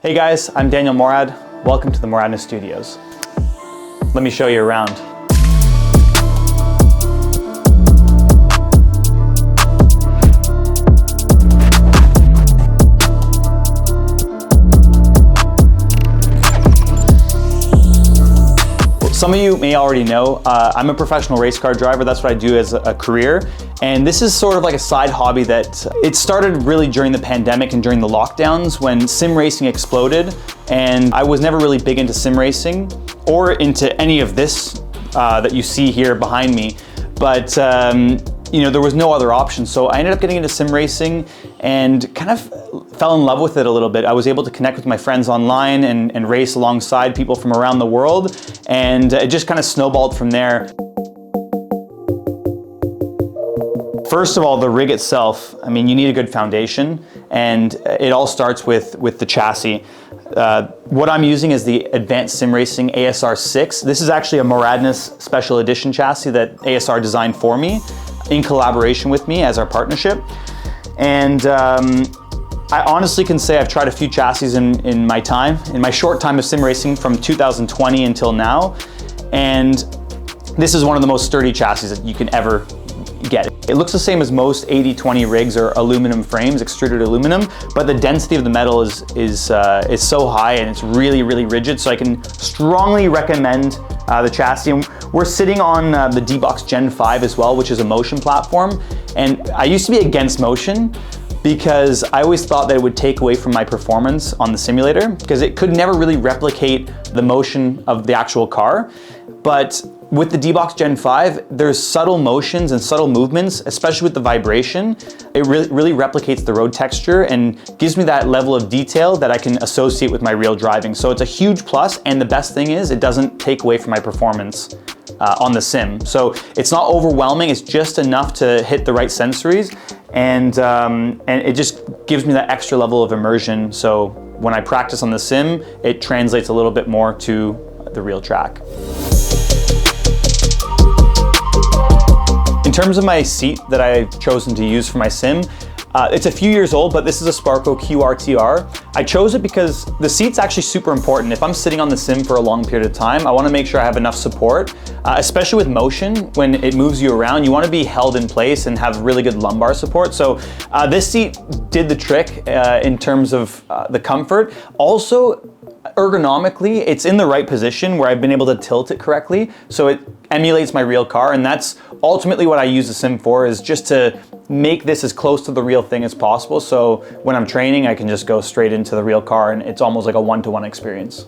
Hey guys, I'm Daniel Morad. Welcome to the Moradness Studios. Let me show you around. Some of you may already know, I'm a professional race car driver. That's what I do as a career. And this is sort of like a side hobby that it started really during the pandemic and during the lockdowns when sim racing exploded. And I was never really big into sim racing or into any of this that you see here behind me. But you know, there was no other option. So I ended up getting into sim racing and kind of fell in love with it a little bit. I was able to connect with my friends online and race alongside people from around the world. And it just kind of snowballed from there. First of all, the rig itself, I mean, you need a good foundation, and it all starts with the chassis. What I'm using is the Advanced Sim Racing ASR 6. This is actually a Moradness Special Edition chassis that ASR designed for me in collaboration with me as our partnership. And I honestly can say I've tried a few chassis in my short time of sim racing from 2020 until now. And this is one of the most sturdy chassis that you can ever get. It looks the same as most 80/20 rigs or aluminum frames, extruded aluminum, but the density of the metal is so high and it's really, really rigid. So I can strongly recommend the chassis. And we're sitting on the D-Box Gen 5 as well, which is a motion platform. And I used to be against motion because I always thought that it would take away from my performance on the simulator because it could never really replicate the motion of the actual car. But with the D-Box Gen 5, there's subtle motions and subtle movements, especially with the vibration. It really replicates the road texture and gives me that level of detail that I can associate with my real driving. So it's a huge plus, and the best thing is it doesn't take away from my performance on the sim. So it's not overwhelming, it's just enough to hit the right sensories, and it just gives me that extra level of immersion. So when I practice on the sim, it translates a little bit more to the real track. In terms of my seat that I've chosen to use for my sim, it's a few years old, but this is a Sparco QRTR. I chose it because the seat's actually super important. If I'm sitting on the sim for a long period of time, I want to make sure I have enough support, especially with motion. When it moves you around, you want to be held in place and have really good lumbar support. So this seat did the trick in terms of the comfort. Also, ergonomically, it's in the right position where I've been able to tilt it correctly. So it emulates my real car, and that's ultimately what I use the sim for, is just to make this as close to the real thing as possible. So when I'm training, I can just go straight into the real car and it's almost like a one-to-one experience.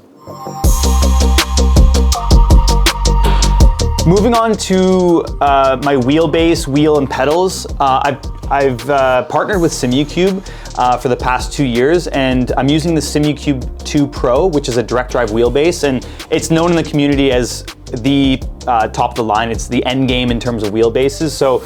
Moving on to my wheelbase, wheel and pedals. I've partnered with Simucube for the past 2 years, and I'm using the Simucube 2 Pro, which is a direct drive wheelbase, and it's known in the community as the top of the line. It's the end game in terms of wheelbases. So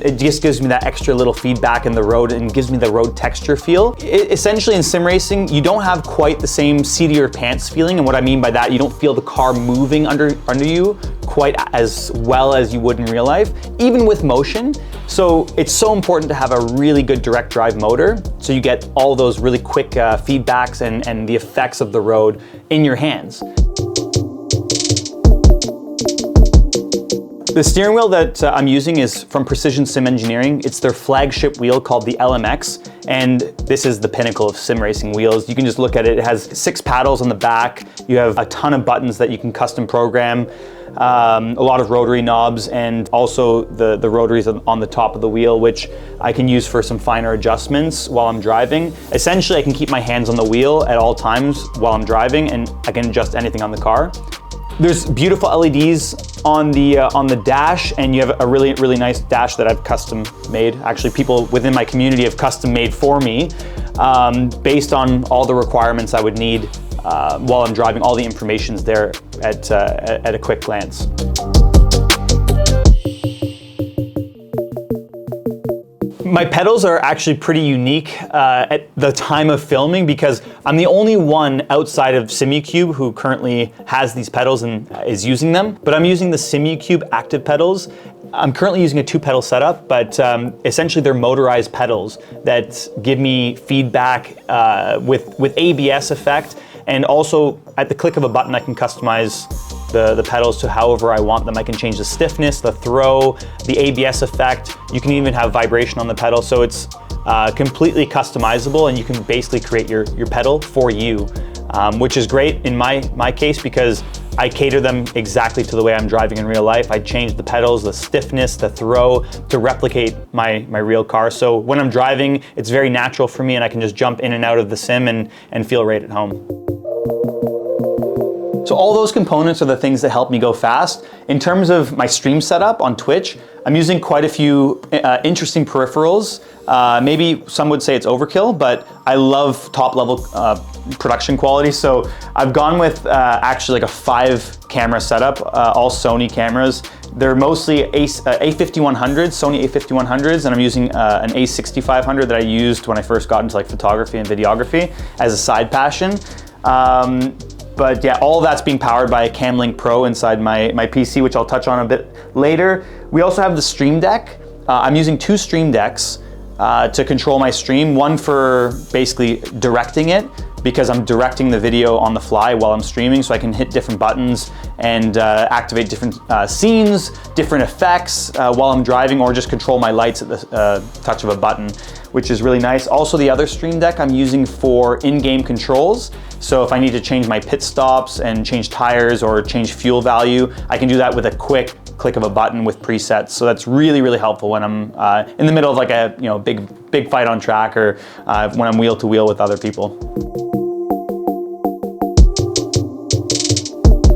it just gives me that extra little feedback in the road and gives me the road texture feel. Essentially in sim racing, you don't have quite the same seat of your pants feeling. And what I mean by that, you don't feel the car moving under you quite as well as you would in real life, even with motion. So it's so important to have a really good direct drive motor so you get all those really quick feedbacks and the effects of the road in your hands. The steering wheel that I'm using is from Precision Sim Engineering. It's their flagship wheel called the LMX, and this is the pinnacle of sim racing wheels. You can just look at it. It has 6 paddles on the back. You have a ton of buttons that you can custom program, a lot of rotary knobs, and also the rotaries on the top of the wheel, which I can use for some finer adjustments while I'm driving. Essentially, I can keep my hands on the wheel at all times while I'm driving, and I can adjust anything on the car. There's beautiful LEDs on the dash, and you have a really, really nice dash that I've custom made. Actually, people within my community have custom made for me based on all the requirements I would need while I'm driving. All the information's there at a quick glance. My pedals are actually pretty unique at the time of filming because I'm the only one outside of Simucube who currently has these pedals and is using them. But I'm using the Simucube active pedals. I'm currently using a 2-pedal setup, but essentially they're motorized pedals that give me feedback with ABS effect, and also at the click of a button I can customize the pedals to however I want them. I can change the stiffness, the throw, the ABS effect. You can even have vibration on the pedal, so it's completely customizable, and you can basically create your pedal for you, which is great in my case because I cater them exactly to the way I'm driving in real life. I change the pedals, the stiffness, the throw to replicate my real car. So when I'm driving, it's very natural for me, and I can just jump in and out of the sim and feel right at home. So all those components are the things that help me go fast. In terms of my stream setup on Twitch, I'm using quite a few interesting peripherals. Maybe some would say it's overkill, but I love top level production quality. So I've gone with actually like a 5-camera setup, all Sony cameras. They're mostly A5100s, Sony A5100s, and I'm using an A6500 that I used when I first got into like photography and videography as a side passion. But yeah, all of that's being powered by a Camlink Pro inside my PC, which I'll touch on a bit later. We also have the Stream Deck. I'm using 2 Stream Decks to control my stream. One for basically directing it, because I'm directing the video on the fly while I'm streaming, so I can hit different buttons and activate different scenes, different effects while I'm driving, or just control my lights at the touch of a button, which is really nice. Also, the other Stream Deck I'm using for in-game controls. So if I need to change my pit stops and change tires or change fuel value, I can do that with a quick click of a button with presets. So that's really, really helpful when I'm in the middle of like a big fight on track, or when I'm wheel to wheel with other people.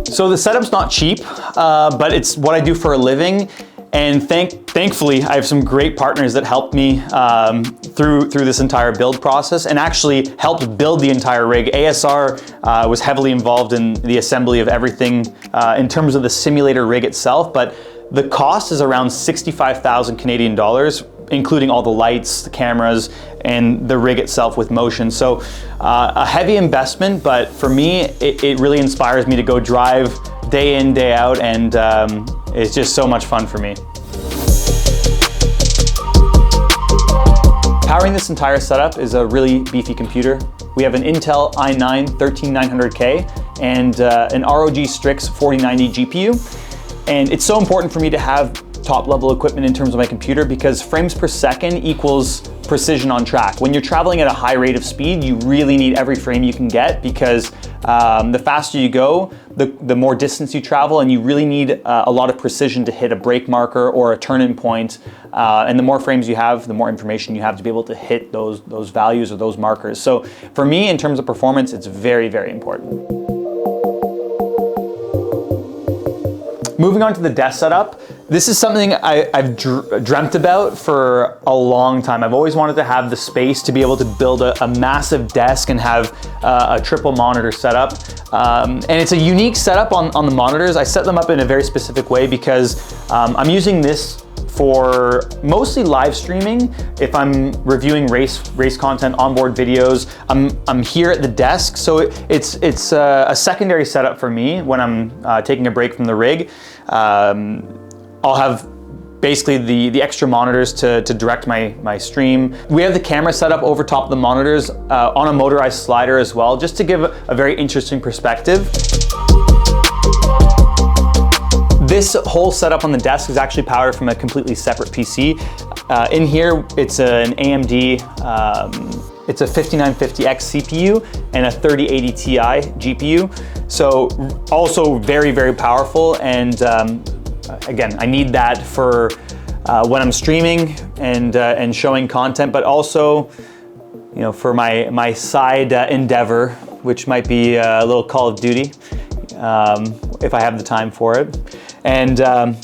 So the setup's not cheap, but it's what I do for a living. And thankfully, I have some great partners that helped me through this entire build process, and actually helped build the entire rig. ASR was heavily involved in the assembly of everything in terms of the simulator rig itself, but the cost is around 65,000 Canadian dollars, including all the lights, the cameras, and the rig itself with motion. So a heavy investment, but for me, it really inspires me to go drive day in, day out, and it's just so much fun for me. Powering this entire setup is a really beefy computer. We have an Intel i9 13900K and an ROG Strix 4090 GPU. And it's so important for me to have top level equipment in terms of my computer, because frames per second equals precision on track. When you're traveling at a high rate of speed, you really need every frame you can get, because the faster you go, the more distance you travel, and you really need a lot of precision to hit a brake marker or a turn-in point. And the more frames you have, the more information you have to be able to hit those values or those markers. So for me, in terms of performance, it's very, very important. Moving on to the desk setup. This is something I've dreamt about for a long time. I've always wanted to have the space to be able to build a massive desk and have a triple monitor setup. And it's a unique setup on the monitors. I set them up in a very specific way because I'm using this for mostly live streaming. If I'm reviewing race content, onboard videos, I'm here at the desk. So it's a secondary setup for me when I'm taking a break from the rig. I'll have basically the extra monitors to direct my stream. We have the camera set up over top of the monitors on a motorized slider as well, just to give a very interesting perspective. This whole setup on the desk is actually powered from a completely separate PC. In here, it's an AMD, it's a 5950X CPU and a 3080 Ti GPU. So also very, very powerful. And again, I need that for when I'm streaming and showing content, but also, for my side endeavor, which might be a little Call of Duty, if I have the time for it. And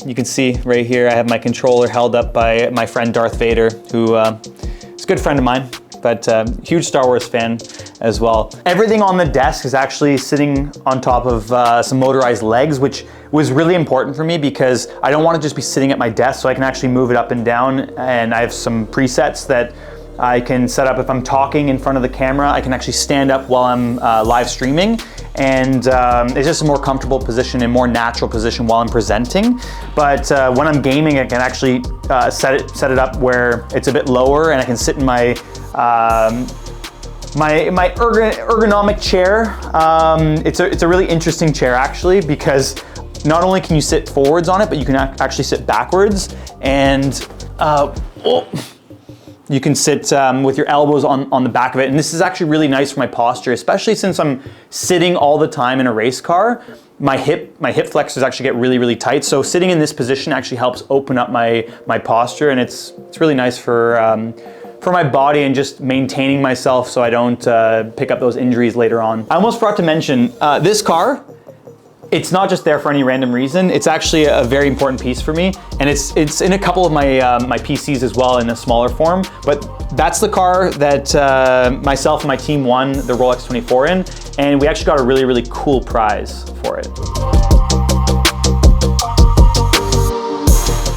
you can see right here, I have my controller held up by my friend Darth Vader, who is a good friend of mine, but huge Star Wars fan as well. Everything on the desk is actually sitting on top of some motorized legs, which was really important for me because I don't want to just be sitting at my desk, so I can actually move it up and down. And I have some presets that I can set up. If I'm talking in front of the camera, I can actually stand up while I'm live streaming and it's just a more comfortable position and more natural position while I'm presenting. But when I'm gaming, I can actually set it up where it's a bit lower, and I can sit in my my ergonomic chair. It's a really interesting chair actually, because not only can you sit forwards on it, but you can actually sit backwards, and you can sit with your elbows on the back of it. And this is actually really nice for my posture, especially since I'm sitting all the time in a race car. My hip flexors actually get really, really tight. So sitting in this position actually helps open up my posture, and it's really nice for my body and just maintaining myself so I don't pick up those injuries later on. I almost forgot to mention, this car, it's not just there for any random reason. It's actually a very important piece for me, and it's in a couple of my my PCs as well in a smaller form. But that's the car that myself and my team won the Rolex 24 in, and we actually got a really, really cool prize for it.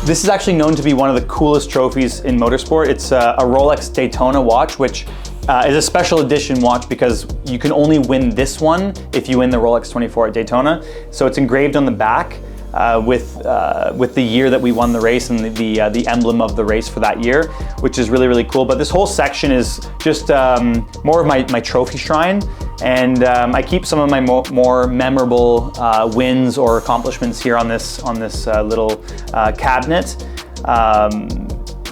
This is actually known to be one of the coolest trophies in motorsport. It's a Rolex Daytona watch, which is a special edition watch because you can only win this one if you win the Rolex 24 at Daytona. So it's engraved on the back with the year that we won the race and the emblem of the race for that year, which is really, really cool. But this whole section is just more of my trophy shrine, and I keep some of my more memorable wins or accomplishments here on this little cabinet.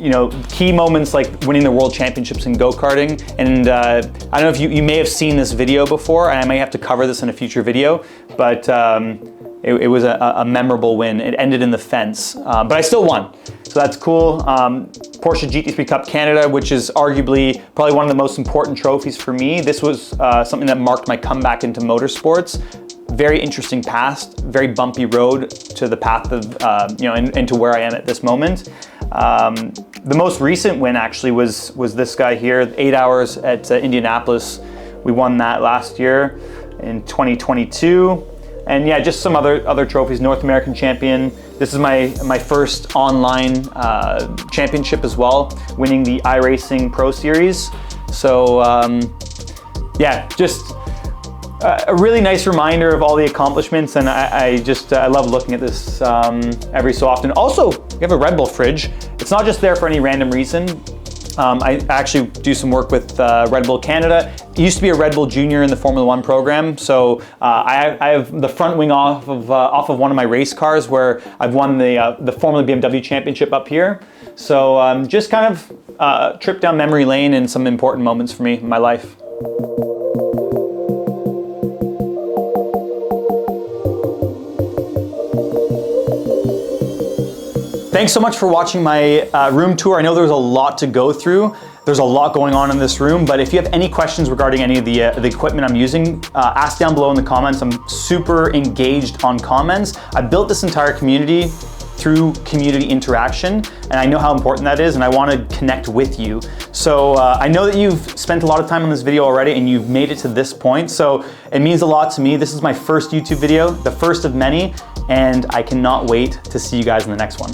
You know, key moments like winning the world championships in go-karting. And I don't know if you may have seen this video before, and I may have to cover this in a future video, but it was a memorable win. It ended in the fence, but I still won. So that's cool. Porsche GT3 Cup Canada, which is arguably probably one of the most important trophies for me. This was something that marked my comeback into motorsports. Very interesting past, very bumpy road to the path of, you know, into where I am at this moment. The most recent win actually was this guy here, 8 hours at Indianapolis. We won that last year in 2022. And yeah, just some other trophies, North American champion. This is my first online championship as well, winning the iRacing Pro Series. So yeah, just a really nice reminder of all the accomplishments, and I love looking at this every so often. Also, we have a Red Bull fridge. It's not just there for any random reason. I actually do some work with Red Bull Canada. It used to be a Red Bull Junior in the Formula One program, so I have the front wing off of one of my race cars where I've won the Formula BMW Championship up here. So just kind of trip down memory lane and some important moments for me in my life. Thanks so much for watching my room tour. I know there was a lot to go through. There's a lot going on in this room, but if you have any questions regarding any of the equipment I'm using, ask down below in the comments. I'm super engaged on comments. I built this entire community through community interaction, and I know how important that is, and I want to connect with you. So I know that you've spent a lot of time on this video already, and you've made it to this point, so it means a lot to me. This is my first YouTube video, the first of many, and I cannot wait to see you guys in the next one.